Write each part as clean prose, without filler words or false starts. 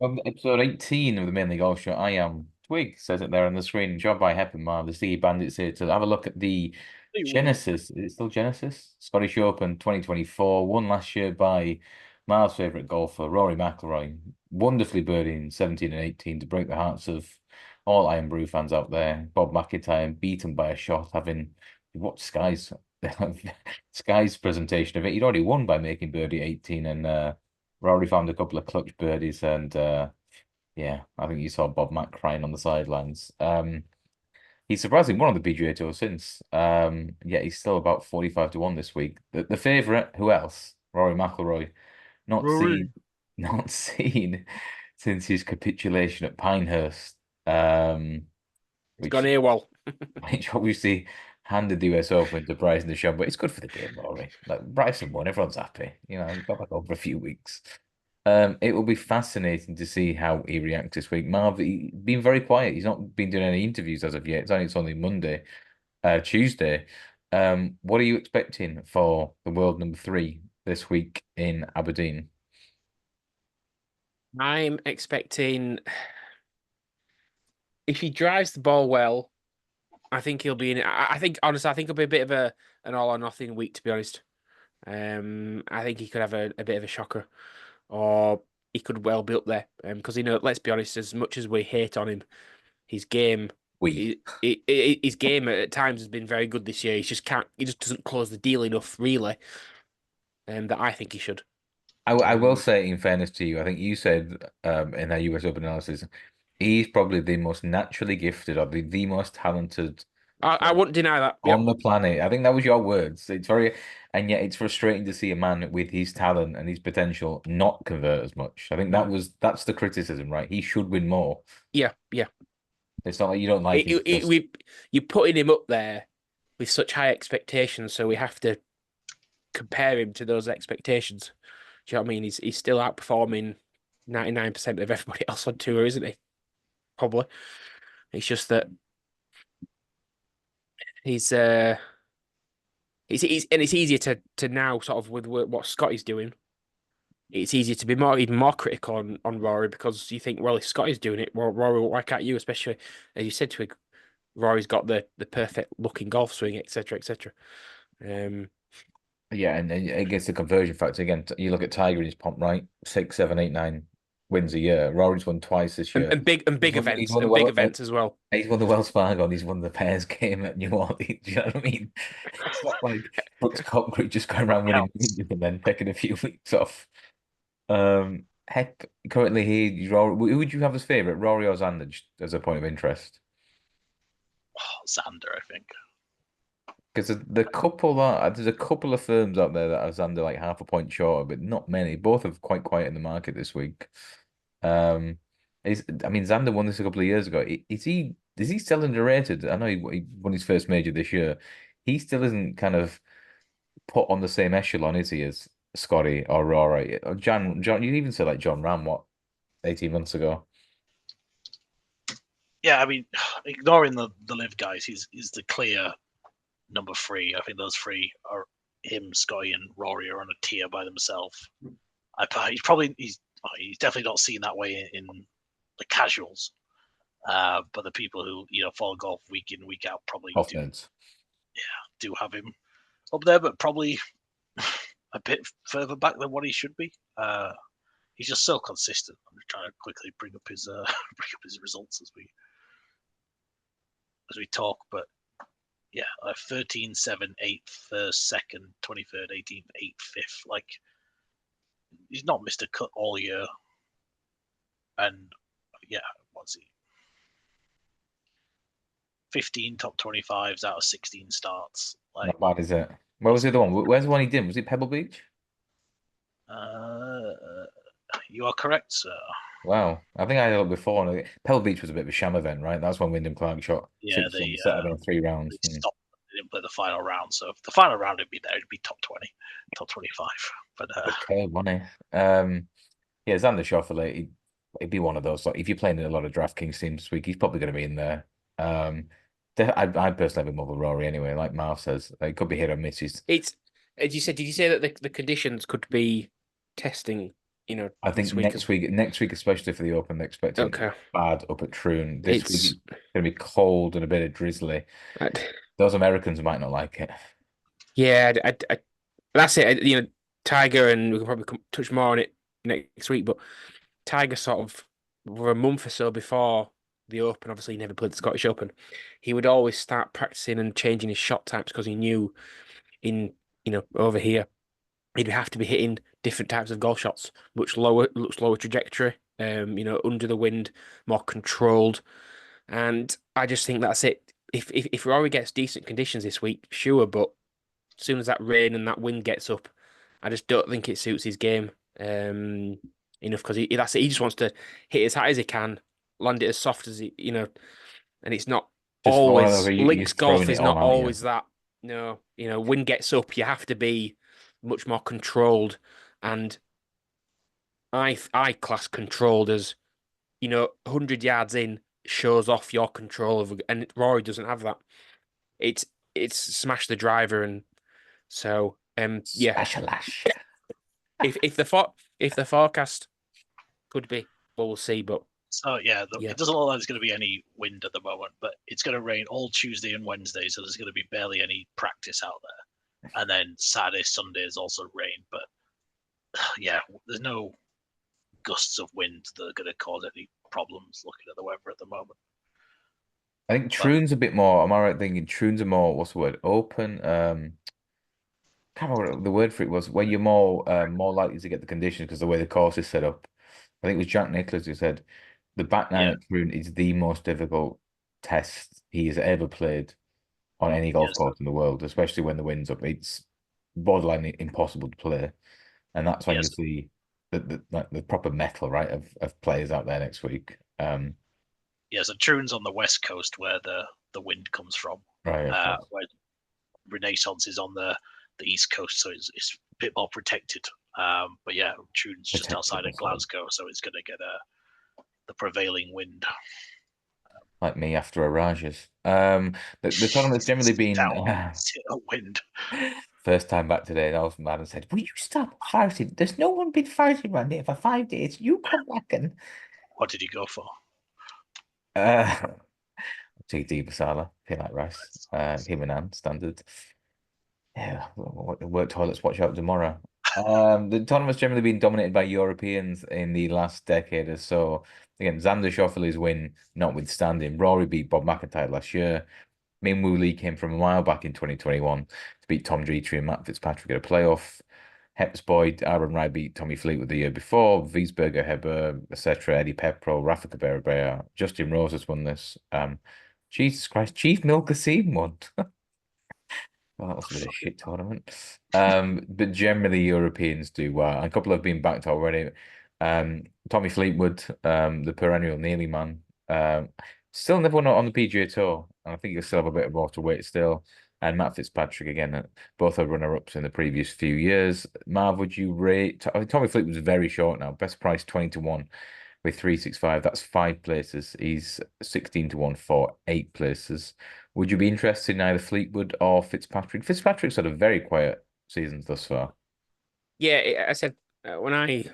Episode 18 of the Mainly Golf Show. I am Twig, says it there on the screen. Job by Hep and Marv, the Sea Bandits here to have a look at the Genesis. Is it still Genesis? Scottish Open 2024, won last year by Marv's favourite golfer, Rory McIlroy. Wonderfully birdieing 17 and 18 to break the hearts of all Iron Brew fans out there. Bob MacIntyre beaten by a shot, having watched Sky's presentation of it. He'd already won by making birdie 18 and Rory found a couple of clutch birdies and yeah, I think you saw Bob Mack crying on the sidelines. He's surprisingly won on the PGA Tour since. Yeah, he's still about 45 to 1 this week. The favourite, who else? Rory McIlroy. Not seen, Rory. not seen since his capitulation at Pinehurst. Um, It's gone which here well. which obviously handed the US Open to Bryson DeChambeau, but it's good for the game, Rory. Like Bryson won, everyone's happy. You know, he's got back over a few weeks. It will be fascinating to see how he reacts this week. Marv, he's been very quiet. He's not been doing any interviews as of yet. It's only Monday, Tuesday. What are you expecting for the world number three this week in Aberdeen? I'm expecting if he drives the ball well, I think he'll be in it. I think honestly, I think it'll be a bit of an all or nothing week, to be honest. I think he could have a bit of a shocker, or he could well be up there. Because let's be honest, as much as we hate on him, his game, We. his game at times has been very good this year. He just doesn't close the deal enough, really. That I think he should. I will Um, say, in fairness to you, I think you said in our US Open analysis, he's probably the most naturally gifted or the most talented I wouldn't deny that. on Yep. the planet. I think that was your words. It's very, and yet it's frustrating to see a man with his talent and his potential not convert as much. I think that's the criticism, right? He should win more. Yeah, yeah. It's not like you don't like It, him. it, it- we you're putting him up there with such high expectations, so we have to compare him to those expectations. Do you know what I mean? He's still outperforming 99% of everybody else on tour, isn't he? Probably. It's just that he's it's easier to now sort of with what Scotty's doing. It's easier to be even more critical on Rory because you think, well, if Scotty's doing it, well, Rory, why can't you? Especially as you said to him, Rory's got the perfect looking golf swing, etc., etc. Um, Yeah, and against the conversion factor again, you look at Tiger and his pomp, right? 6, 7, 8, 9 wins a year. Rory's won twice this year. and He's big won. He's events won the and big well. events as well. He's won the Wells Fargo and he's won the Pairs game at New Orleans. Do you know what I mean? It's not like Brooks Koepka just going around winning Counts. and then taking a few weeks off. Heck, currently Rory, who would you have as favourite, Rory or Xander, just as a point of interest? Oh, Xander, I think. Because there's a couple of firms out there that have Xander like half a point shorter, but not many. Both are quite quiet in the market this week. Um, I mean, Xander won this a couple of years ago. Is he still underrated? I know he won his first major this year. He still isn't kind of put on the same echelon, is he, as Scotty or Rory? Or John, you even said like John Ram, what, 18 months ago? Yeah, I mean, ignoring the live guys, he's the clear number three. I think those three are him, Scotty, and Rory are on a tier by themselves. He's definitely not seen that way in the casuals. But the people who follow golf week in week out probably Off nerds. do have him up there, but probably a bit further back than what he should be. He's just so consistent. I'm just trying to quickly bring up his results as we talk, but yeah, 13, 7, 8th, first, second, 23rd, 18th, 8th, 5th. Like, he's not missed a cut all year. And yeah, what's he? 15 top 25s out of 16 starts. Like, Not bad, is it? Where was the other one? Where's the one he did? Was it Pebble Beach? you are correct, sir. Wow. I think I had it before. Pebble Beach was a bit of a sham event, right? That's when Wyndham Clark shot Yeah, 6 on Saturday in 3 rounds. they stopped. They didn't play the final round, so if the final round would be there, it'd be top 20, top 25. But Okay, money. Yeah, Xander Schauffele, he'd be one of those. Like, if you're playing in a lot of DraftKings teams this week, he's probably going to be in there. I personally have him over Rory anyway. Like Marv says, it could be hit or miss. It's as you said. Did you say that the conditions could be testing I think this week as next week, especially for the Open, they're expecting okay. bad up at Troon. This week It's it's going to be cold and a bit of drizzly. I, Those Americans might not like it. yeah, that's it. Tiger, and we can probably touch more on it next week. But Tiger sort of were a month or so before the Open. Obviously, he never played the Scottish Open. He would always start practicing and changing his shot types because he knew in over here he'd have to be hitting different types of golf shots, much lower trajectory. Under the wind, more controlled. And I just think that's it. If Rory gets decent conditions this week, sure, but as soon as that rain and that wind gets up, I just don't think it suits his game enough because that's it. He just wants to hit as high as he can, land it as soft as and it's not Just not one of those always where you're links golf throwing it is on, not aren't you? always that. No, wind gets up, you have to be much more controlled, and I class controlled as 100 yards in shows off your control of, and Rory doesn't have that. It's smash the driver, and so yeah. Special Ash. If the forecast could be, well, we'll see. But So yeah, yeah, it doesn't look like there's going to be any wind at the moment, but it's going to rain all Tuesday and Wednesday, so there's going to be barely any practice out there. And then Saturday, Sunday is also rain, but yeah, there's no gusts of wind that are going to cause any problems looking at the weather at the moment. I think But Troon's a bit more. Am I right thinking Troon's a more, what's the word? Open. Can't remember what the word for it was. Where you're more likely to get the conditions because the way the course is set up. I think it was Jack Nicklaus who said the back nine yeah, at Troon is the most difficult test he has ever played on any golf yes, course in the world, especially when the wind's up. It's borderline impossible to play, and that's when you yes, see the proper metal, right, of players out there next week. yeah. So Troon's on the west coast where the wind comes from, Right, of course. where Rennaisance is on the east coast, so it's a bit more protected. But yeah, Troon's just Protected, outside of that's the word. Glasgow, so it's going to get the prevailing wind. Like me after a Rajas. The tournament's generally Sit been down, sit a wind. first time back today, and I was mad and said, "Will you stop farting? There's no one been farting around here for 5 days. You come back and What did you go for? uh TD Basala, feel like rice. Him and Ann, standard. Yeah, work toilets, watch out tomorrow. The tournament's generally been dominated by Europeans in the last decade or so. Again, Xander Schauffele's win notwithstanding. Rory beat Bob McIntyre last year. Min Woo Lee came from a mile back in 2021 to beat Tom Dreitrich and Matt Fitzpatrick at a playoff. Hepsboyd, Aaron Wright beat Tommy Fleetwood the year before. Wiesberger, Heber, etc. Eddie Pepro, Rafa Cabrera, Justin Rose has won this. Jesus Christ, Chief Milkasim won. Well, that was a bit of a shit tournament. But generally Europeans do well. And a couple have been backed already. Tommy Fleetwood, the perennial Nearly man. Still never won on the PGA Tour. And I think he'll still have a bit more to wait still. And Matt Fitzpatrick again, both are runner-ups in the previous few years. Marv, would you rate? I think Tommy Fleetwood's very short now. Best price 20-1 with 365. That's 5 places. He's 16-1 for 8 places. Would you be interested in either Fleetwood or Fitzpatrick? Fitzpatrick's had a very quiet season thus far. yeah. I said when I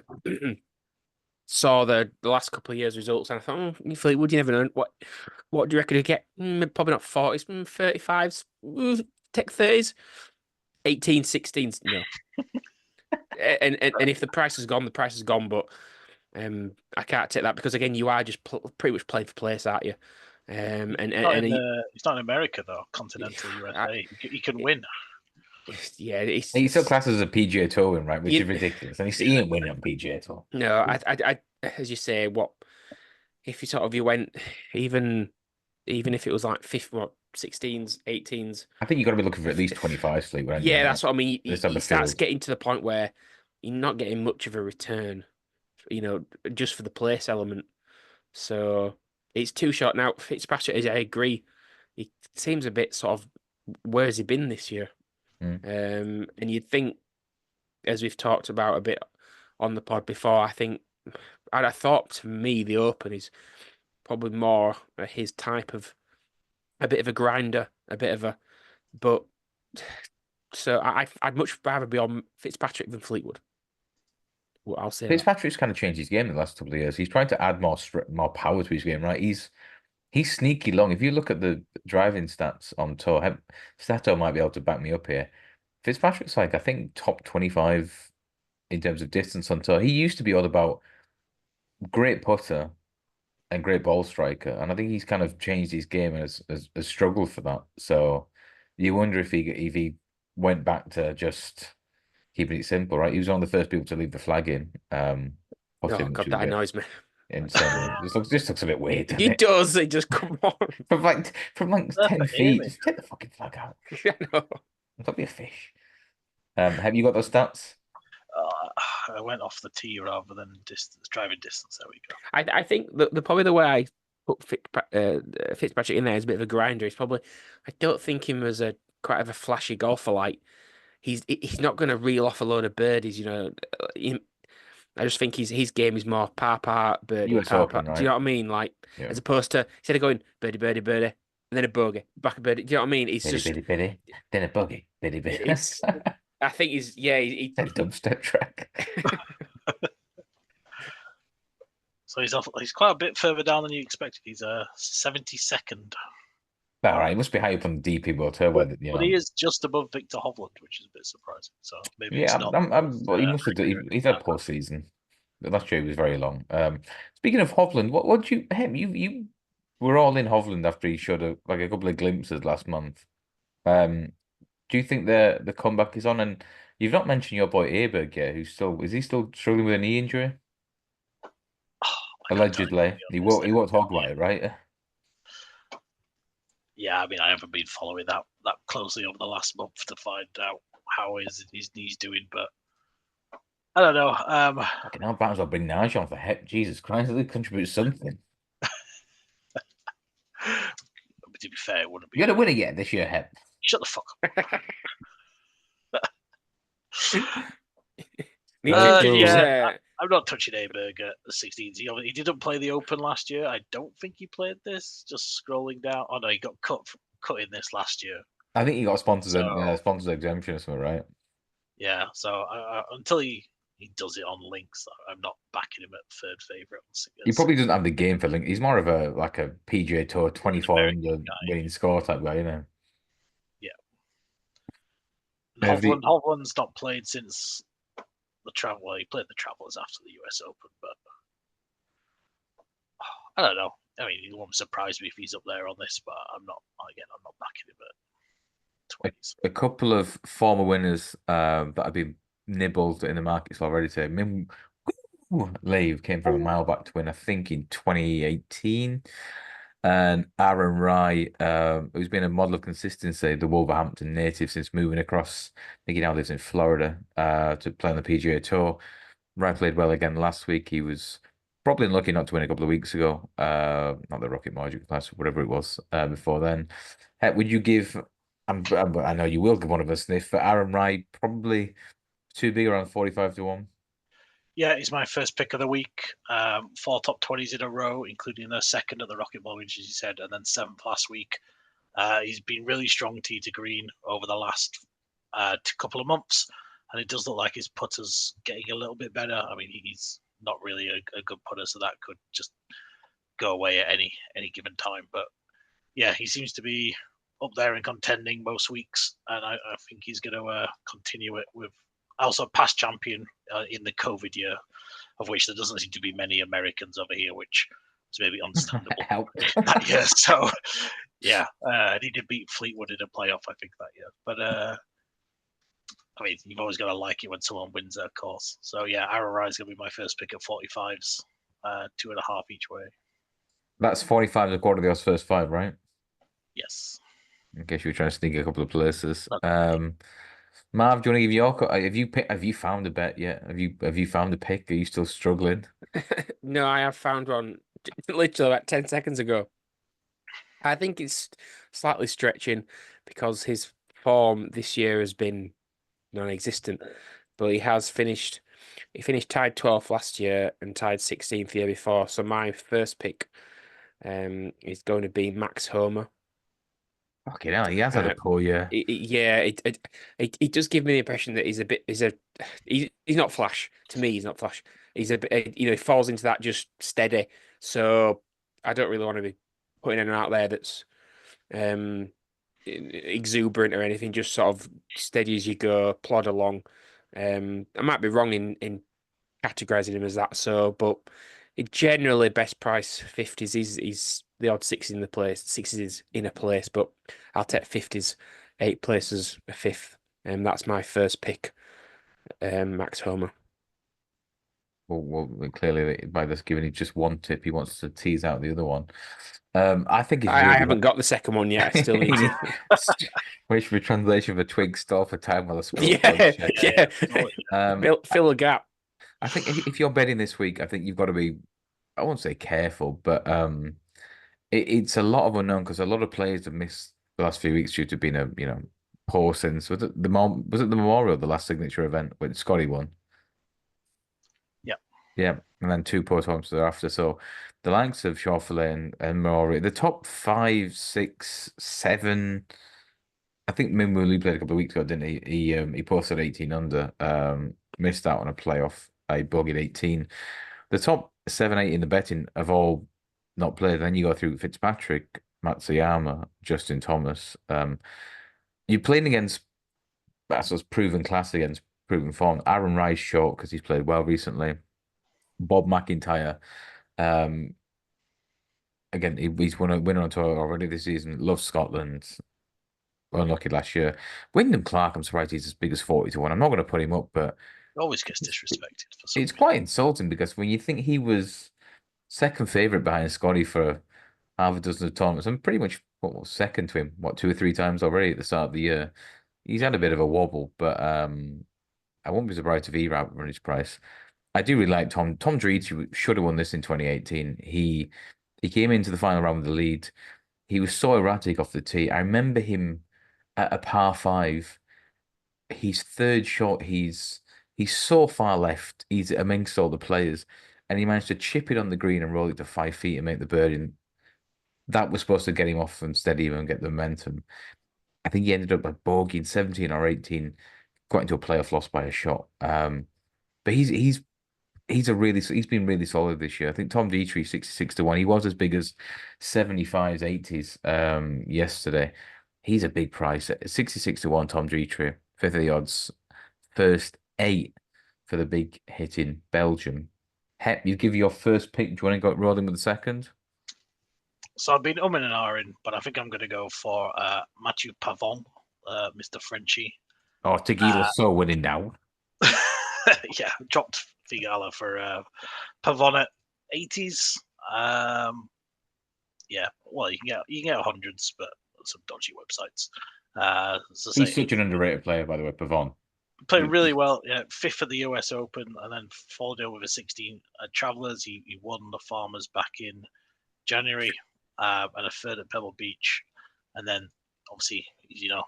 saw the last couple of years' results, and I thought, Fleetwood, you never know. What do you reckon he'd get? Probably not 40s, 35s, take 30s, 18s, 16s. No. And if the price is gone, the price is gone. But I can't take that because again, you are just pretty much playing for place, aren't you? It's not in America though. Continental USA, you can win. Yeah, He still classes as a PGA Tour win, right? Which you, is ridiculous. And he ain't winning on PGA Tour. no, as you say, what if you went even if it was like 16s, 18s. I think you've got to be looking for at least 25 Fleetwood, haven't you? Yeah, that's what I mean. Just have He the starts field. getting to the point where you're not getting much of a return, just for the place element. So it's too short now. Fitzpatrick, as I agree, he seems a bit sort of where has he been this year? And you'd think, as we've talked about a bit on the pod before, I thought to me the Open is probably more his type of a bit of a grinder, but so I'd much rather be on Fitzpatrick than Fleetwood. Well, I'll say that. Fitzpatrick's kind of changed his game in the last couple of years. He's trying to add more power to his game, right? He's sneaky long. If you look at the driving stats on tour, Stato might be able to back me up here. Fitzpatrick's like, I think, top 25 in terms of distance on tour. He used to be all about great putter and great ball striker, and I think he's kind of changed his game and has struggled for that. So you wonder if he went back to just keeping it simple, right? He was one of the first people to leave the flag in, Oh putting, which God, was a that bit annoys me. insane. This looks a bit weird, doesn't It it? does. It just come on. From 10 feet, Amy. just take the fucking flag out. I know. Don't be a fish. Have you got those stats? I went off the tee rather than distance, driving distance. There we go. I think probably the way I put Fitzpatrick in there is a bit of a grinder. I don't think him as a quite of a flashy golfer. Like he's not going to reel off a load of birdies. I just think his game is more par birdie US par par. Open, Do you right? know what I mean? Like Yeah. as opposed to instead of going birdie birdie birdie and then a bogey back a birdie. Do you know what I mean? It's Bitty, just bitty, bitty. Then a buggy. Bitty, bitty. it's. I think he's yeah. A dubstep track. So he's quite a bit further down than you expected. He's 72nd. All right, he must be high up on the DP World Tour, where But he is just above Victor Hovland, which is a bit surprising. So maybe Yeah, it's not. well, he must have done. He's had a poor season. Last year he was very long. Speaking of Hovland, what do you were all in Hovland after he showed a couple of glimpses last month. Do you think the comeback is on? And you've not mentioned your boy Aberg yet, is he still struggling with a knee injury? I can't tell you, to Allegedly, be he honest. won't talk about it, right? Yeah, I mean, I haven't been following that closely over the last month to find out how his knees doing, but I don't know. Fucking hell, might as well bring Nigel on for heck. Jesus Christ, they contribute something. But to be fair, it wouldn't be. You're gonna win it yet this year, Hep. Shut the fuck up. Yeah. I'm not touching Aberg at the 16s. He didn't play the Open last year. I don't think he played this. Just scrolling down. Oh no, he got cut in this last year. I think he got sponsors So- sponsors exemption or something, right? Yeah. So until he does it on links, I'm not backing him at third favourite. He probably doesn't have the game for Link. He's more of a PGA Tour 24 under winning score type guy, you know. Yeah. Have the- Hovland's not played since the travel. Well, he played the Travelers after the US Open, but I don't know. I mean, it won't surprise me if he's up there on this, but I'm not backing him at 20s. A couple of former winners that have been nibbled in the markets already today. Min Lave came from a mile back to win, I think, in 2018. And Aaron Rai, who's been a model of consistency, the Wolverhampton native since moving across. I think he now lives in Florida to play on the PGA Tour. Rai played well again last week. He was probably unlucky not to win a couple of weeks ago. Not the Rocket Mortgage Class, whatever it was before then. Would you give? I know you will give one of us sniff, but Aaron Rai probably too big, around 45 to 1. Yeah, he's my first pick of the week. 4 top 20s in a row, including a second at the Rocket Mortgage, as you said, and then 7th last week. He's been really strong tee to green over the last couple of months, and it does look like his putter's getting a little bit better. I mean, he's not really a good putter, so that could just go away at any given time. But yeah, he seems to be up there and contending most weeks, and I think he's going to continue it with also past champion in the COVID year, of which there doesn't seem to be many Americans over here, which is maybe understandable. That year, so yeah, he did beat Fleetwood in a playoff, I think, that year. But I mean, you've always got to like it when someone wins their course. So yeah, Aaron Rai is going to be my first pick at 45s, 2.5 each way. That's 45 a quarter of the first 5, right? Yes. In case you were trying to sneak a couple of places. Marv, do you want to give your have you found a bet yet? Have you found a pick? Are you still struggling? No, I have found one literally about 10 seconds ago. I think it's slightly stretching because his form this year has been non-existent, but he finished tied 12th last year and tied 16th the year before. So my first pick is going to be Max Homer. Fucking hell, he has had a Uh, poor year. yeah, it does give me the impression that he's not flash. To me, he's not flash. He's a bit, he falls into that just steady. So I don't really want to be putting anyone out there that's um exuberant or anything. Just sort of steady as you go, plod along. I might be wrong in categorizing him as that. So, but it generally best price 50s. He's the odd six in the place. Sixes is in a place, but I'll take 50s, eight places, a fifth. And that's my first pick, Max Homer. Well, clearly by this giving you just one tip, he wants to tease out the other one. I think it's I really haven't got the second one yet. I still need to. Wait for a translation for twig stall for time while I scroll pod Yeah, check. yeah. Totally. Fill a gap. I think if you're betting this week, I think you've got to be, I won't say careful, but it's a lot of unknown because a lot of players have missed the last few weeks due to being poor since was it the Memorial, the last signature event when Scotty won? Yeah. Yeah, and then two poor times thereafter. So the likes of Schauffele and Murray, the top five, six, seven. I think Minwoo Lee played a couple of weeks ago, didn't he? He posted 18 under, missed out on a playoff. I bogeyed 18. The top seven, eight in the betting have all not played. Then you go through Fitzpatrick, Matsuyama, Justin Thomas. You're playing against, I suppose, proven class against proven form. Aaron Rice short because he's played well recently. Bob MacIntyre. Um, Again, he's won a winner on tour already this season. Loves Scotland. Unlucky last year. Wyndham Clark, I'm surprised he's as big as 40 to 1. I'm not going to put him up, but Always gets disrespected for some it's reason. quite insulting because when you think he was second favourite behind Scotty for half a dozen of tournaments, and pretty much second to him, two or three times already at the start of the year. He's had a bit of a wobble, but I won't be surprised if he run his price. I do really like Tom. Tom Dreedy should have won this in 2018. He came into the final round with the lead. He was so erratic off the tee. I remember him at a par five. His third shot, he's so far left. He's amongst all the players, and he managed to chip it on the green and roll it to 5 feet and make the birdie. And that was supposed to get him off from steady and get the momentum. I think he ended up like bogeying 17 or 18, got into a playoff loss by a shot. But he's been really solid this year. I think Tom Dietrich 66 to 1. He was as big as 75s, 80s yesterday. He's a big price. 66 to 1, Tom Dietrich, fifth of the odds, first eight for the big hit in Belgium. Hep, you give your first pick. Do you want to go rolling with the second? So I've been and ahhing, but I think I'm going to go for Mathieu Pavon, Mr. Frenchie. Oh, Tequila's so winning now. Yeah, dropped Figala for Pavon at 80s. Yeah, well, you can get hundreds, but some dodgy websites. He's such an underrated player, by the way, Pavon. Played really well. Yeah, fifth at the US Open, and then followed it with a 16 at Travelers. He won the Farmers back in January, and a third at Pebble Beach, and then obviously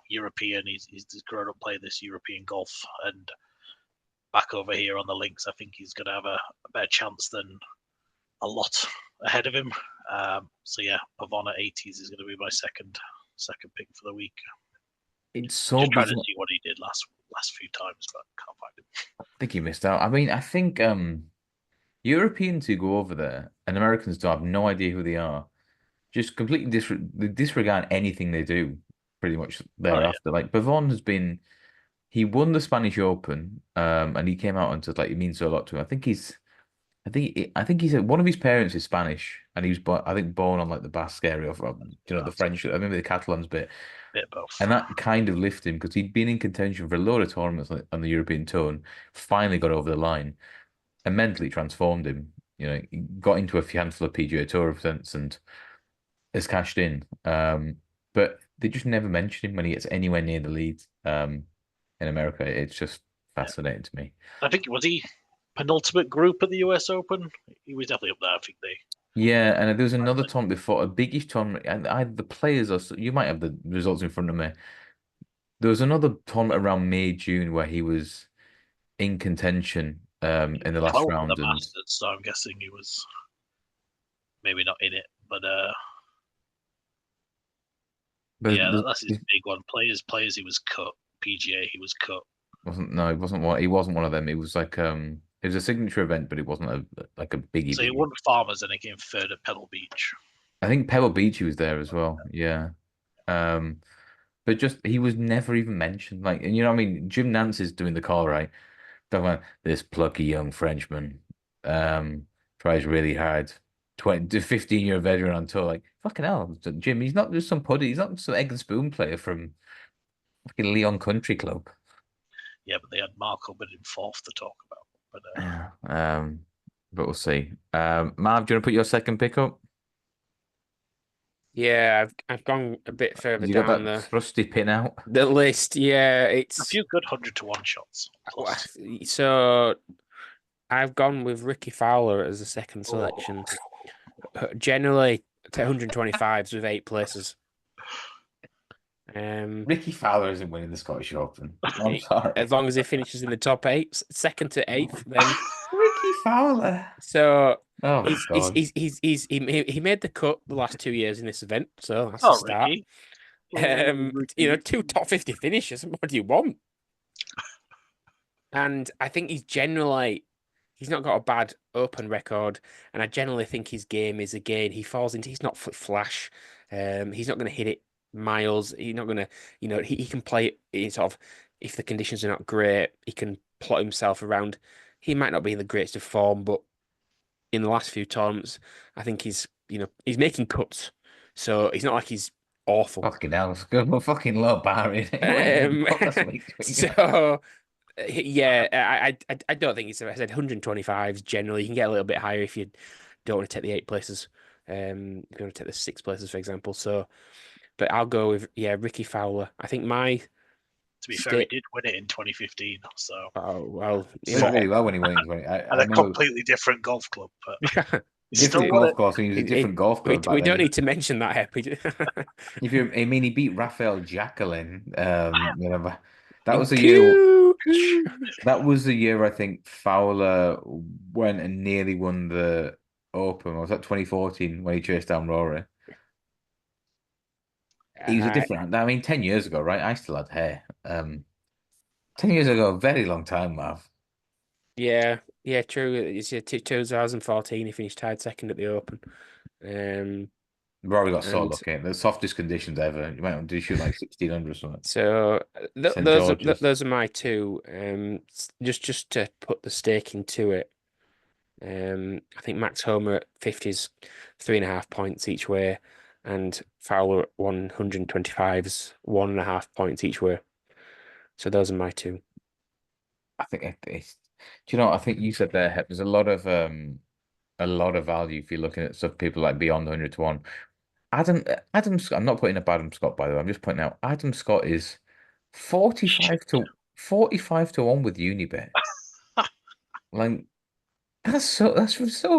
European. He's grown up playing this European golf, and back over here on the links, I think he's going to have a better chance than a lot ahead of him. So yeah, Pavon at 80s is going to be my second pick for the week. It's so just trying bizarre. to see what he did last few times, but can't find him. I think he missed out. I mean, I think Europeans who go over there and Americans don't have no idea who they are, just completely disregard anything they do pretty much thereafter. Like Pavon he won the Spanish Open, and he came out and said like it means so a lot to him. I think he's one of his parents is Spanish, and he was born on like the Basque area of the French. I remember the Catalans bit. Bit of both. And that kind of lifted him because he'd been in contention for a load of tournaments on the European tour and finally got over the line and mentally transformed him. He got into a handful of PGA Tour events and has cashed in. But they just never mention him when he gets anywhere near the lead in America. It's just fascinating to me. I think, was he penultimate group at the US Open? He was definitely up there, I think they. Yeah, and there was another tournament before, a biggish tournament, and the players you might have the results in front of me. There was another tournament around May, June where he was in contention in the last round. The Masters, so I'm guessing he was maybe not in it, but But Yeah, that's his big one. Players, he was cut. PGA, he was cut. he wasn't one. He wasn't one of them. It was like it was a signature event, but it wasn't like a biggie. So he Biggie. won Farmers and he came third at Pebble Beach. I think Pebble Beach he was there as well. Yeah. Um, but just he was never even mentioned. Like, and you know what I mean? Jim Nance is doing the call, right? Talking about this plucky young Frenchman, tries really hard. 15-year veteran on tour. Like, fucking hell, Jim, he's not just some putty, he's not some egg and spoon player from fucking Leon Country Club. Yeah, but they had Mark Hubbard in fourth to talk about. But Yeah. But we'll see. Marv, do you want to put your second pick up? Yeah, I've gone a bit further You got down that thrusty pin out? the list. Yeah, a it's few good 100-to-1 shots. Plus. so I've gone with Ricky Fowler as a second selection. Generally, 125s with 8 places. Ricky Fowler isn't winning the Scottish Open. I'm sorry. As long as he finishes in the top 8, second to 8th, then Ricky Fowler. so Oh my God. he made the cut the last 2 years in this event, so that's Oh, a start. Ricky. You know, 2 top 50 finishes. What do you want? And I think he's not got a bad open record, and I generally think his game is, again, he's not flash. He's not going to hit it miles. He's not going to, he can play it sort of, if the conditions are not great, he can plot himself around. He might not be in the greatest of form, but in the last few tournaments, I think he's making cuts. So he's not like he's awful. Fucking hell, it's good. Well, fucking low bar in. So yeah, I don't think it's. I said 125s generally. You can get a little bit higher if you don't want to take the 8 places. If you want to take the 6 places, for example. So, but I'll go with Ricky Fowler. I think to be fair, he did win it in 2015. So oh well, he did really well when he won it. And a completely different golf club, but different golf course. He was a different golf club. We don't need to mention that, Happy. He beat Raphael Jacqueline. That was the year. That was the year I think Fowler went and nearly won the Open. Was that 2014 when he chased down Rory? He was a different. I mean, 10 years ago, right? I still had hair. 10 years ago, a very long time, Mav. Yeah, true. It's 2014. He finished tied second at the Open. Rory got so lucky. The softest conditions ever. Did he shoot like 1600 or something? So those are my 2. Just to put the stake into it. I think Max Homer at 50s, 3.5 points each way, and Fowler at 125s, 1.5 points each way. So those are my 2. I think it's. Do you know? I think you said there. There's a lot of value if you're looking at stuff. People like beyond 100-to-1. Adam Scott. I'm not putting up Adam Scott, by the way. I'm just pointing out Adam Scott is 45 to 1 with Unibet. Like that's so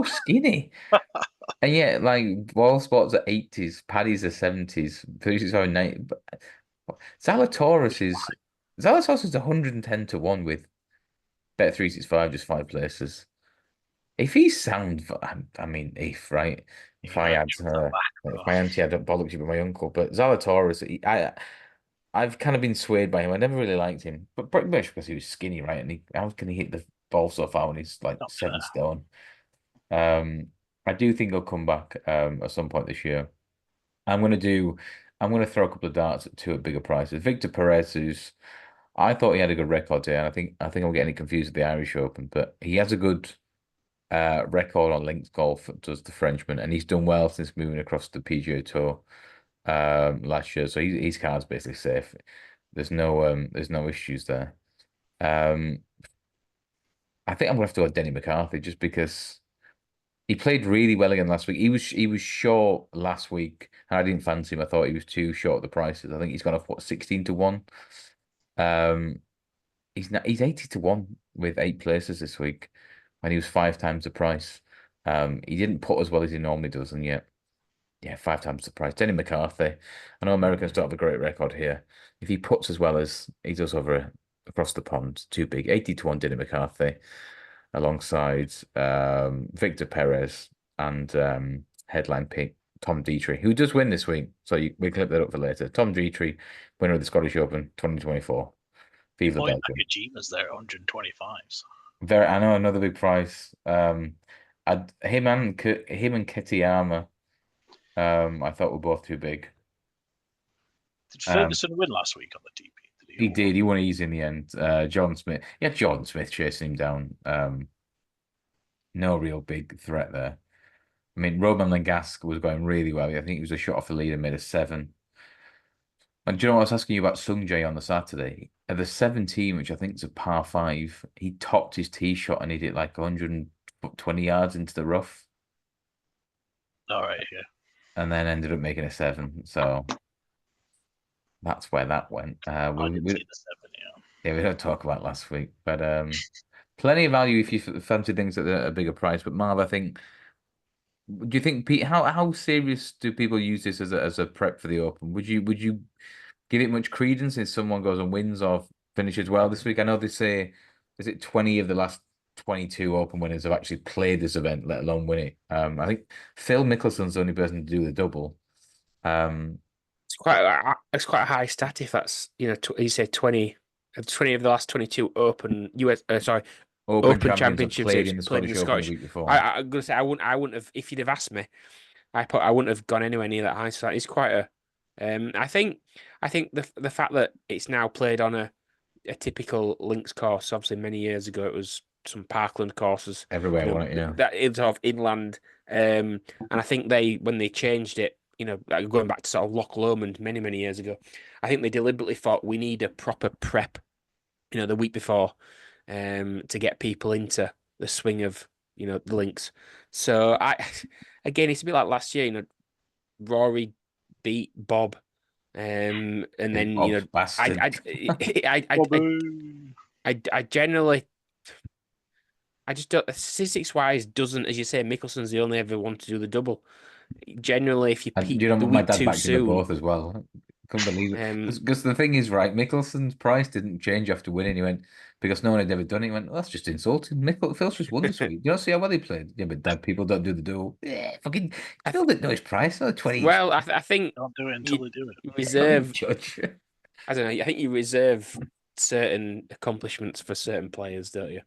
skinny. And yet, like Ball Sports are 80s, Paddy's are 70s, 36 are 90. But Zalatoris is 110-to-1 with Bet365, just 5 places. If he's sound, I mean, right? If my auntie had bollocks with my uncle, but Zalatoris, I've kind of been swayed by him. I never really liked him, but pretty much because he was skinny, right? And how can he hit the ball so far when he's like 7 stone? I do think he'll come back at some point this year. I'm gonna throw a couple of darts at 2 at bigger prices. Victor Perez, I thought he had a good record here, and I think I'm getting confused with the Irish Open, but he has a good record on links golf, does the Frenchman, and he's done well since moving across the PGA Tour last year. So his card's basically safe. There's no issues there. I think I'm gonna have to go Denny McCarthy just because he played really well again last week. He was short last week, and I didn't fancy him. I thought he was too short of the prices. I think he's gone off 16-to-1. He's 80-to-1 with 8 places this week, and he was 5 times the price. He didn't put as well as he normally does, and yet, 5 times the price. Denny McCarthy. I know Americans don't have a great record here. If he puts as well as he does across the pond, too big. 80-to-1 Denny McCarthy, alongside Victor Perez and headline pick Tom Dietrich, who does win this week. So we clip that up for later. Tom Dietrich, winner of the Scottish Open 2024. Vive Oh, Belgium. Nakajima's there, 125s. I know, another big price. Him and Kitayama, I thought were both too big. Did Ferguson win last week on the TP? He did. He won easy in the end. John Smith. Yeah, Jordan Smith chasing him down. No real big threat there. I mean, Roman Langasque was going really well. I think he was a shot off the lead and made a 7. And do you know what I was asking you about Sung Jae on the Saturday? At the 17, which I think is a par 5, he topped his tee shot and he hit like 120 yards into the rough. All right, yeah. And then ended up making a 7. So that's where that went. I didn't see the 7, yeah. Yeah, we don't talk about last week, but plenty of value if you fancy things at a bigger price. But Marv, I think, do you think, Pete, how serious do people use this as a prep for the Open? Would you give it much credence if someone goes and wins or finishes well this week? I know they say, is it 20 of the last 22 Open winners have actually played this event, let alone win it? I think Phil Mickelson's the only person to do the double. It's quite a high stat if that's, you say 20 of the last 22 Open Open championships played in the played in the Scottish Open Scottish. the week before. I'm gonna say I wouldn't have, if you'd have asked me, I wouldn't have gone anywhere near that high. So that is quite a. I think the fact that it's now played on a typical links course. Obviously, many years ago it was some parkland courses Everywhere, wasn't it? Yeah. that is sort of inland. And I think when they changed it, going back to sort of Loch Lomond many years ago, I think they deliberately thought we need a proper prep, the week before, to get people into the swing of, the links. So again, it's a bit like last year, Rory beat Bob, and then I generally, I just don't, statistics wise doesn't, as you say, Mickelson's the only ever one to do the double. Generally, if you peak the my week dad too backed in soon, both as well. Couldn't believe it. Because the thing is, right, Mickelson's price didn't change after winning. He went, because no one had ever done it. He went, well, that's just insulting. Phil's just won this week. You don't see how well he played. Yeah, but dad, people don't do the duel. Yeah, fucking Phil didn't know his price. 20. Well, I think don't do it until they do it. Reserve. Judge. I don't know. I think you reserve certain accomplishments for certain players, don't you?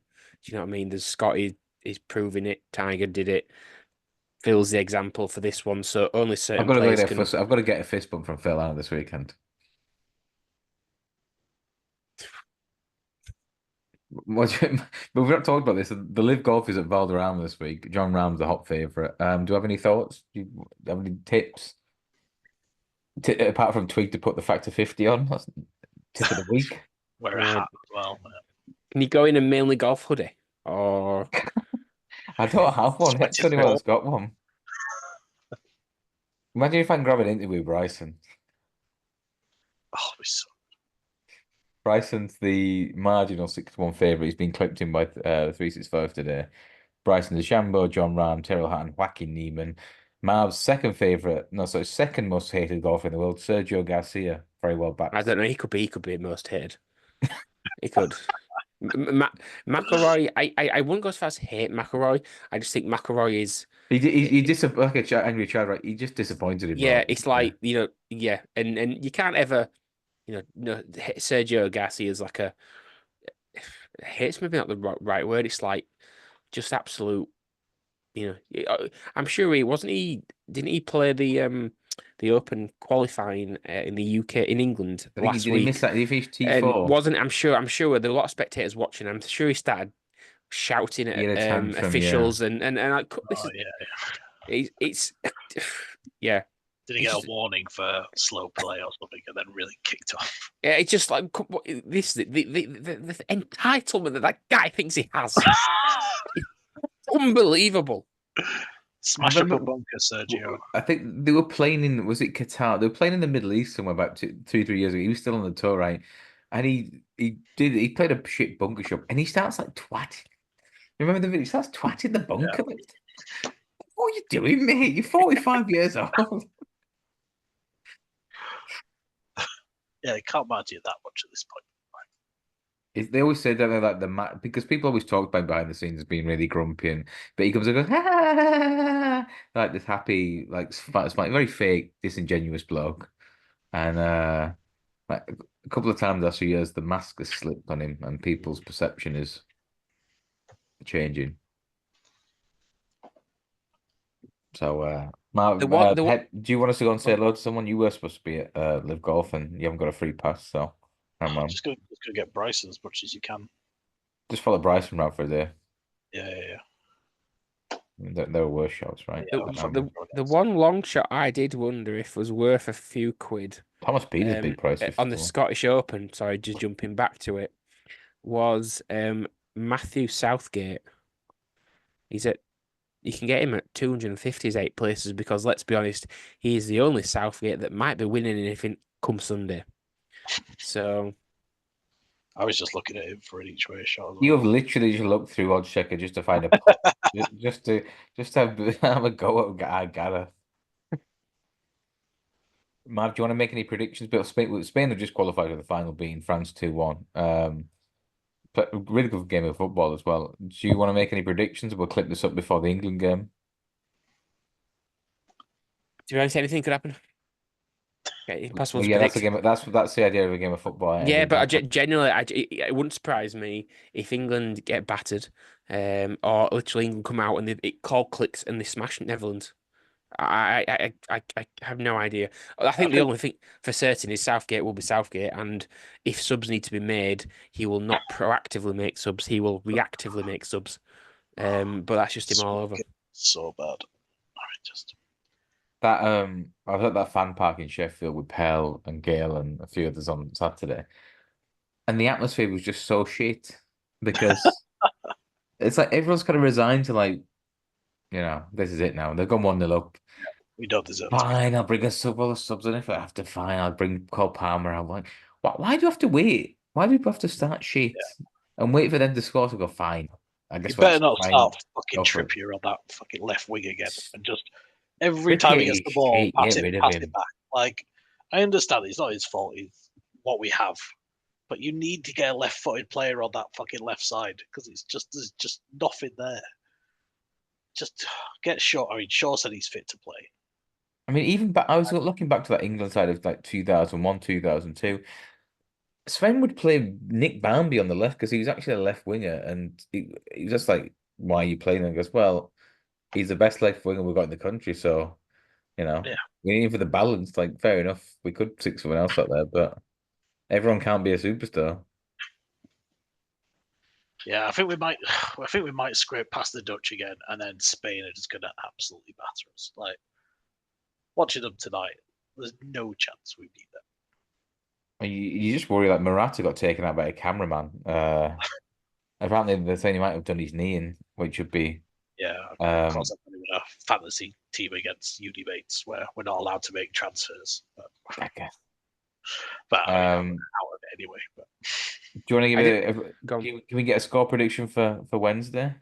Do you know what I mean? There's Scotty is proving it. Tiger did it. Phil's the example for this one. So only certain players can. I've got to get a fist bump from Phil out this weekend. But we've not talked about this. The Live Golf is at Valderrama this week. John Rahm's the hot favourite. Do you have any thoughts? Do you have any tips? Apart from Twig to put the factor 50 on, that's tip of the week. Wear a hat as well. Can you go in a mainly golf hoodie? Or I don't have one. That's the only one that's got one. Imagine if I can grab an interview with Bryson. Oh, Bryson's the marginal 6-1 favourite. He's been clipped in by 365 today. Bryson DeChambeau, John Rahm, Tyrrell Hatton, Joaquin Niemann. Marv's second most hated golfer in the world, Sergio Garcia. Very well backed. I don't know. He could be most hated. He could. McIlroy, I wouldn't go as far as hate McIlroy. I just think McIlroy is. He disappointed, like angry child, right? He just disappointed him. Yeah, it's like, yeah, and you can't ever, Sergio Garcia is like hate's maybe not the right word. It's like just absolute, I'm sure didn't he play the Open qualifying in the UK, in England last week? He missed that. He finished T4. I'm sure there were a lot of spectators watching. I'm sure he started shouting at officials and like, it's yeah. Did he get a warning for slow play or something and then really kicked off? Yeah, it's just like this the entitlement that guy thinks he has. Unbelievable. Smash up a bunker, Sergio. I think they were playing in, was it Qatar? They were playing in the Middle East somewhere about 2-3 years ago. He was still on the tour, right? And he played a shit bunker shot and he starts like twatting. Remember the video? He starts twatting the bunker. Yeah. What are you doing, mate? You're 45 years old. Yeah, they can't manage it that much at this point. They always say that they're like because people always talk about behind the scenes as being really grumpy, but he comes and goes, like this happy, like smart, very fake, disingenuous bloke. And like a couple of times after years, the mask has slipped on him, and people's perception is changing. So, The one, the one, Do you want us to go and say hello to someone? You were supposed to be at Live Golf, and you haven't got a free pass, so come on. Just go get Bryce as much as you can. Just follow Bryson around for a day. Yeah. There were worse shots, right? Yeah, the one long shot I did wonder if was worth a few quid. Thomas Peters big price On the Scottish Open. Sorry, just jumping back to it, was Matthew Southgate. You can get him at 258 places because let's be honest, he's the only Southgate that might be winning anything come Sunday. So I was just looking at him for an each way shot. You have literally just looked through Oddschecker just to find a just to have a go at Gareth. Mav, do you want to make any predictions? But Spain have just qualified for the final, beating France 2-1. But a really good game of football as well. Do you want to make any predictions? We'll clip this up before the England game. Do you honest, anything could happen? Okay, impossible to Yeah, predict. that's the game. That's the idea of a game of football. Yeah, but generally, it wouldn't surprise me if England get battered, or literally England come out and it call clicks and they smash Netherlands. I have no idea. I think the only thing for certain is Southgate will be Southgate, and if subs need to be made, he will not proactively make subs. He will reactively make subs. But that's just him all over. So bad. I just that I was at that fan park in Sheffield with Pell and Gale and a few others on Saturday, and the atmosphere was just so shit because it's like everyone's kind of resigned to like, this is it now. They've gone 1-0 up. we don't deserve Fine, I'll bring a sub all the subs in if I have to. Fine, I'll bring Cole Palmer. I'm like, why do you have to wait? Why do people have to start shit and wait for them to score to go fine? I guess you better not start fucking Go for it. Trippier on that fucking left wing again, and just every time he gets the ball, pass it back. Like, I understand it's not his fault; it's what we have. But you need to get a left-footed player on that fucking left side because there's just nothing there. Just get Shaw. I mean, Shaw said he's fit to play. I mean, even back, I was looking back to that England side of like 2001, 2002. Sven would play Nick Barmby on the left because he was actually a left winger, and he was just like, "Why are you playing him?" He goes, "Well, he's the best left winger we've got in the country, so we need him for the balance." Like, fair enough, we could stick someone else out there, but everyone can't be a superstar. Yeah, I think we might. I think we might scrape past the Dutch again, and then Spain are just going to absolutely batter us. Like watching them tonight, there's no chance we beat them. You just worry that Morata got taken out by a cameraman. Apparently they're saying he might have done his knee in, which would be of course I'm going to win a fantasy team against uni mates where we're not allowed to make transfers. But I'm out of it anyway. But. Do you want to give can we get a score prediction for Wednesday?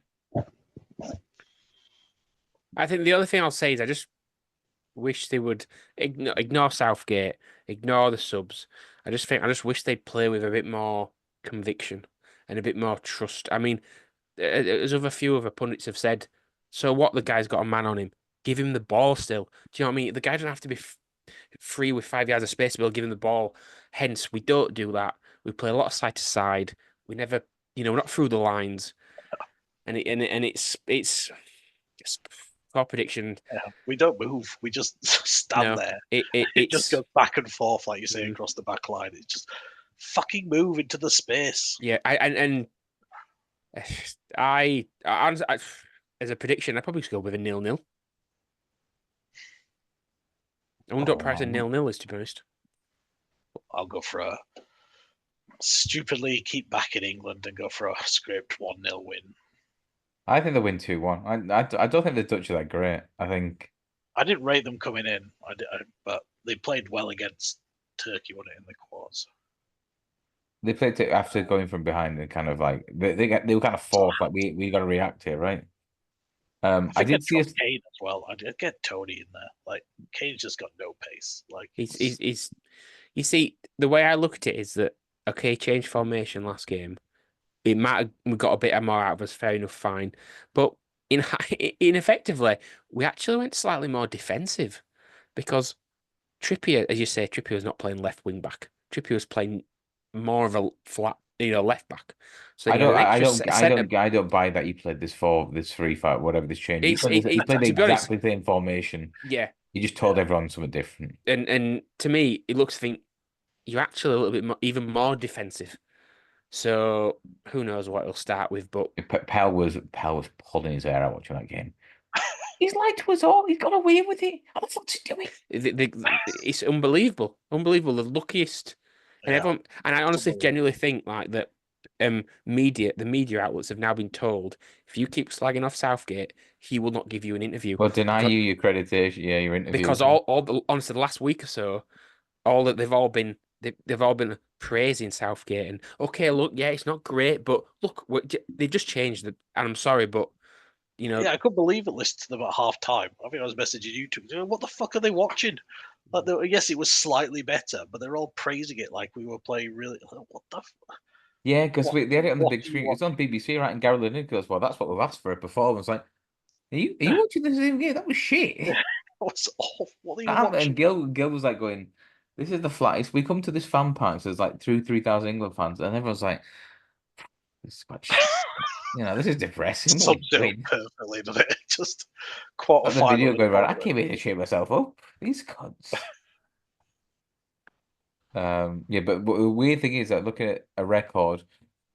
I think the other thing I'll say is I just wish they would ignore Southgate, ignore the subs. I just wish they'd play with a bit more conviction and a bit more trust. I mean, as a few other pundits have said, so what? The guy's got a man on him. Give him the ball still. Do you know what I mean? The guy doesn't have to be free with 5 yards of space to be able to give him the ball. Hence, we don't do that. We play a lot of side to side. We never, we're not through the lines. And it's just core prediction. Yeah, we don't move. We just stand there. It just goes back and forth, like you say, across the back line. It's just fucking move into the space. Yeah, I as a prediction, I'd probably just go with a 0-0. I wonder what price a 0-0 is, to be honest. I'll go for a stupidly keep back in England and go for a scraped 1-0 win. I think they'll win 2-1. I don't think the Dutch are that great. I think I didn't rate them coming in, but they played well against Turkey, wasn't it, in the quarters? They played it after going from behind and kind of like they were kind of forced, like we got to react here, right? I did see Kane as well. I did get Tony in there. Like Kane's just got no pace. Like he's you see, the way I look at it is that changed formation last game. It might have, we got a bit more out of us, fair enough, fine. But ineffectively, we actually went slightly more defensive because Trippier, as you say, Trippier was not playing left wing back. Trippier was playing more of a flat, left back. So then I you had don't, an I extra don't, I centre. don't, I don't buy that you played this 3-5, whatever this change. You It's played you played the to be honest, exactly same formation. yeah. You just told everyone something different. And to me, it looks think you're actually a little bit more, even more defensive. So who knows what he'll start with, but Pell was pulling his hair out watching that game. He's lied to us all. He's got away with it. How the fuck's he doing? it's unbelievable, unbelievable. The luckiest, and Yeah, everyone, and I honestly unbelievable. genuinely think like that. The media outlets have now been told if you keep slagging off Southgate, he will not give you an interview Well, deny because you your accreditation. Yeah, your because interviews. honestly, the last week or so, all that they've all been praising Southgate and okay, look, yeah, it's not great, but look, they just changed the. And I'm sorry, but you know, Yeah, I couldn't believe it. Listened to them at half time. I think I was messaging you two. What the fuck are they watching? Like, yes, it was slightly better, but they're all praising it like we were playing really. What the? Yeah, because What? they had it on the What big are you screen. It's on watching? BBC, right? And Gary Lineker goes, "Well, that's what we've asked for a performance." Like, are you watching the same game? That was shit. What's off? What are you And watching? Gil was like going, "This is the flattest." We come to this fan park, so there's like 3,000 England fans, and everyone's like, "This is quite shit." This is depressing. What are we Sums it up doing? perfectly, doesn't it? Just quarter Got the final video of the going around. I tournament. came here to cheer myself up. These cunts. Yeah, but the weird thing is that looking at a record,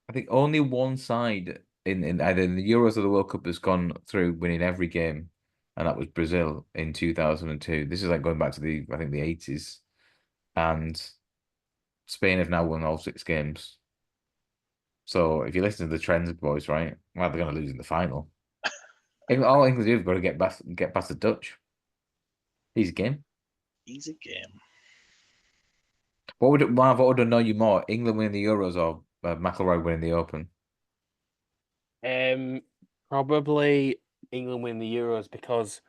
I think only one side in either the Euros or the World Cup has gone through winning every game, and that was Brazil in 2002. This is like going back to I think the 80s, and Spain have now won all 6 games. So if you listen to the trends, boys, right? Well, they're going to lose in the final. All England do is got to get past the Dutch. Easy game. Easy game. What would annoy you more, England winning the Euros or McIlroy winning the Open? um, probably England win the Euros because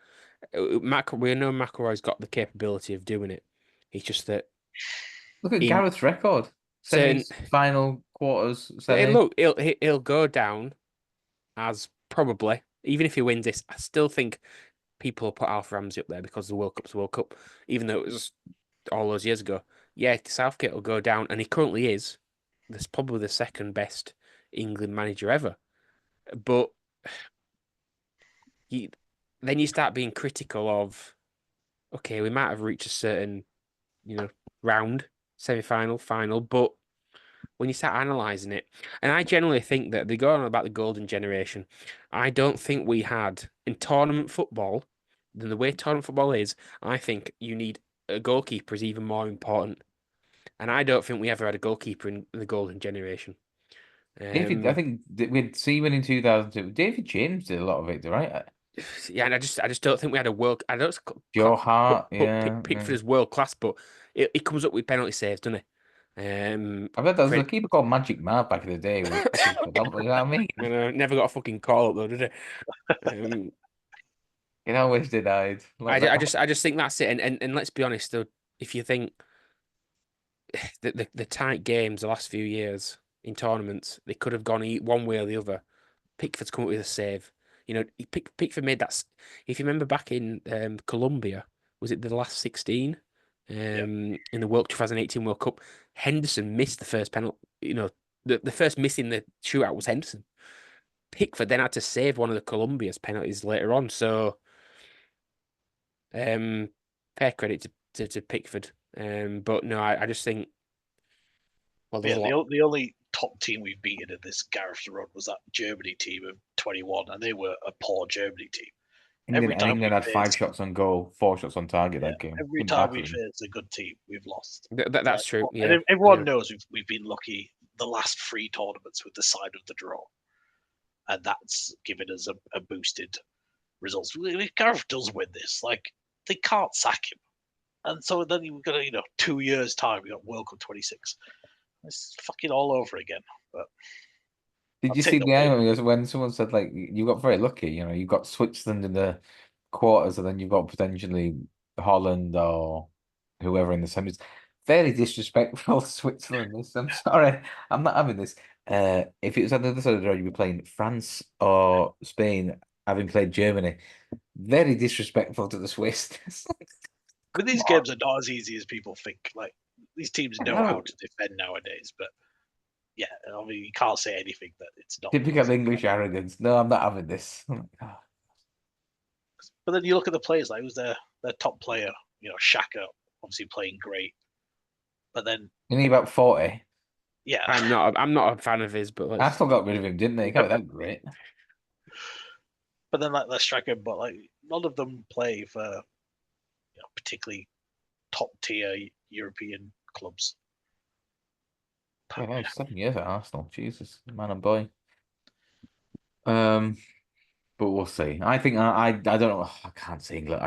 we know McIlroy's got the capability of doing it. It's just that Look at in Gareth's record: certain, semis, final, quarters, hey, semi. look, he'll go down as probably even if he wins this. I still think people will put Alf Ramsey up there because the World Cup's the World Cup, even though it was all those years ago. Yeah, Southgate will go down, and he currently is. That's probably the second best England manager ever. But you, then you start being critical of, okay, we might have reached a certain, round, semi-final, final, but when you start analysing it, and I generally think that they go on about the golden generation. I don't think we had in tournament football, than the way tournament football is, I think you need a goalkeeper is even more important. And I don't think we ever had a goalkeeper in the golden generation. I think we'd see when in 2002. David James did a lot of it, right? Yeah, and I just don't think we had a world. I don't Joe Hart, put yeah. Pickford as world class, but it comes up with penalty saves, doesn't it? I bet there was a Fred, keeper called Magic Marv back in the day who was fucking phenomenal, you know what I mean? never got a fucking call up though, did it? It always denied. Like that. I just think that's it. And let's be honest, though, if you think the tight games the last few years in tournaments, they could have gone one way or the other. Pickford's come up with a save. Pickford made that. If you remember back in Colombia, was it the last 16? Yeah. In the World 2018 World Cup, Henderson missed the first penalty. The first miss in the shootout was Henderson. Pickford then had to save one of the Colombia's penalties later on. So, fair credit to Pickford. But no, I just think there's Yeah, a lot. the only top team we've beaten in this Gareth run was that Germany team of 21, and they were a poor Germany team. Every time England we had 5 faced, shots on goal, 4 shots on target yeah, that game. every Couldn't time we batter them. faced a good team, we've lost. That's true. And Yeah, everyone yeah. knows we've been lucky the last 3 tournaments with the side of the draw, and that's given us a boosted results. If Gareth does win this, like they can't sack him, and so then you've got 2 years time. We got World Cup 26. It's fucking all over again. But Did I'll you take see the the win. irony when someone said like you got very lucky, you got Switzerland in the quarters and then you've got potentially Holland or whoever in the semis. Fairly disrespectful to Switzerland. I'm sorry, I'm not having this. If it was on the other side of the road, you'd be playing France or Spain. having played Germany. Very disrespectful to the Swiss. But these games are not as easy as people think. Like these teams know how to defend nowadays, but yeah, I mean you can't say anything that it's not. Typical English arrogance. No, I'm not having this. But then you look at the players, like who's their top player? Shaka, obviously playing great. But then You need about 40. yeah, I'm not a fan of his, but let's... Arsenal got rid of him, didn't they? He can't be that great. but then like the striker, but like none of them play for particularly top tier European clubs. Oh, no, 7 years at Arsenal. Jesus, man and boy. But we'll see. I think I don't know. I can't see England.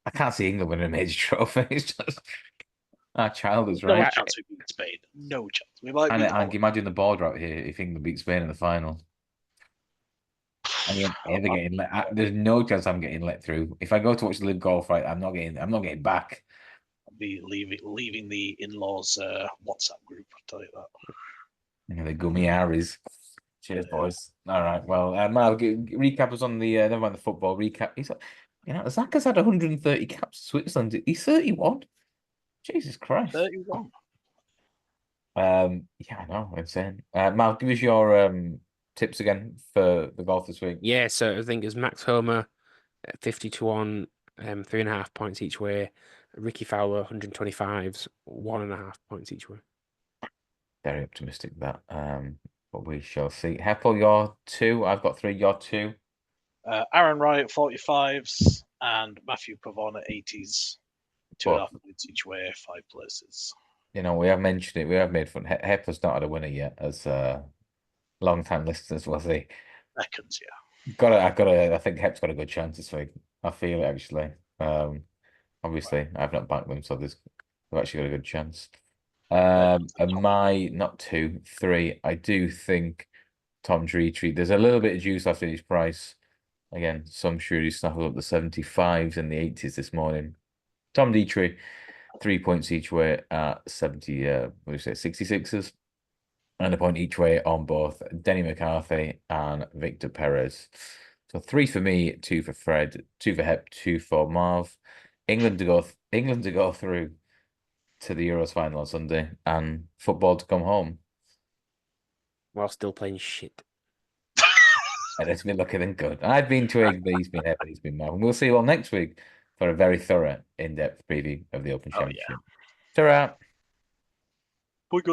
I can't see England winning a major trophy. It's just our child is No right. chance we beat Spain. No chance. We might And beat I can imagine the border out here if England beat Spain in the final. I mean, ever getting there's no chance I'm getting let through. If I go to watch the Live Golf, right, I'm not getting back. I'll be leaving the in-laws WhatsApp group. I'll tell you that. The gummy Harries. Cheers, boys. All right. Well, Mal, recap us on the never mind the football recap. Zaka's had 130 caps for Switzerland. He's 31. Jesus Christ. 31. Yeah, I know, insane. Mal, give us your tips again for the golf this week. Yeah, so I think it's Max Homer at 50-1, 3.5 points each way. Ricky Fowler 125s, 1.5 points each way. Very optimistic that. But we shall see. Heppel, your 2. I've got 3. Your 2. Aaron Wright 45s and Matthew Pavon at 80s. 2.5 points each way, 5 places. We have mentioned it. We have made fun. Heppler's not had a winner yet, as long-time listeners will see. Seconds, yeah. I think Hep's got a good chance this week. I feel it actually. Obviously, I've not backed them, so they've actually got a good chance. And my not 2, 3. I do think Tom Dretry. There's a little bit of juice left in his price. Again, some sure he snaffled up the 75s and the 80s this morning. Tom Dretry, 3 points each way at 66s. And a point each way on both Denny McCarthy and Victor Perez. So 3 for me, 2 for Fred, 2 for Hep, 2 for Marv. England to go through to the Euros final on Sunday, and football to come home. While still playing shit. And it's been looking good. I've been twig, but he's been Hep, he's been Marv. And we'll see you all next week for a very thorough, in-depth preview of the Open Championship. Yeah. Ta-ra!